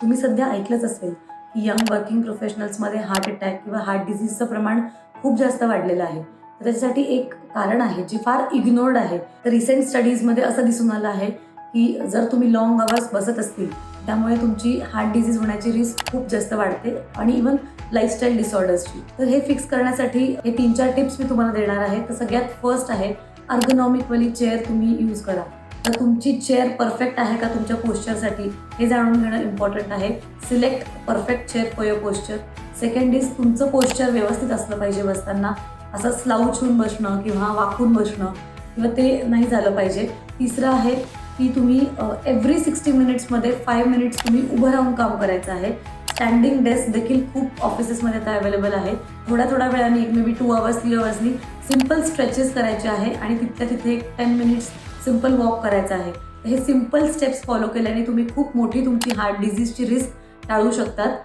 तुम्ही सध्या ऐकलंच असेल की यंग वर्किंग प्रोफेशनल्समध्ये हार्ट अटॅक किंवा हार्ट डिसीजचं प्रमाण खूप जास्त वाढलेलं आहे. तर त्याच्यासाठी एक कारण आहे जी फार इग्नोर्ड आहे. तर रिसेंट स्टडीजमध्ये असं दिसून आलं आहे की जर तुम्ही लॉंग आवर्स बसत असतील त्यामुळे तुमची हार्ट डिसीज होण्याची रिस्क खूप जास्त वाढते आणि इव्हन लाईफस्टाईल डिसऑर्डर्सची. तर हे फिक्स करण्यासाठी हे 3-4 टिप्स मी तुम्हाला देणार आहे. तर सगळ्यात फर्स्ट आहे अर्गोनॉमिकवाली चेअर तुम्ही यूज करा. तर तुमची चेअर परफेक्ट आहे का तुमच्या पोश्चरसाठी हे जाणून घेणं इम्पॉर्टंट आहे. Select perfect chair for your posture. Second is तुमचं पोश्चर व्यवस्थित असलं पाहिजे बसताना. असं स्लाउच होऊन बसणं किंवा वाकून बसणं किंवा ते नाही झालं पाहिजे. तिसरं आहे की तुम्ही एव्हरी 60 मिनिट्समध्ये 5 मिनिट्स तुम्ही उभं राहून काम करायचं आहे. स्टँडिंग डेस्क देखील खूप ऑफिसेसमध्ये आता अवेलेबल आहे. थोड्या वेळाने मे बी 2 आवर्स 3 आवर्सनी सिम्पल स्ट्रेचेस करायचे आहे आणि तिथे एक 10 मिनिट्स सिम्पल वॉक करायचं आहे. हे सिम्पल स्टेप्स फॉलो केल्याने तुम्ही खूप मोठी तुमची हार्ट डिसीजची रिस्क टाळू शकतात.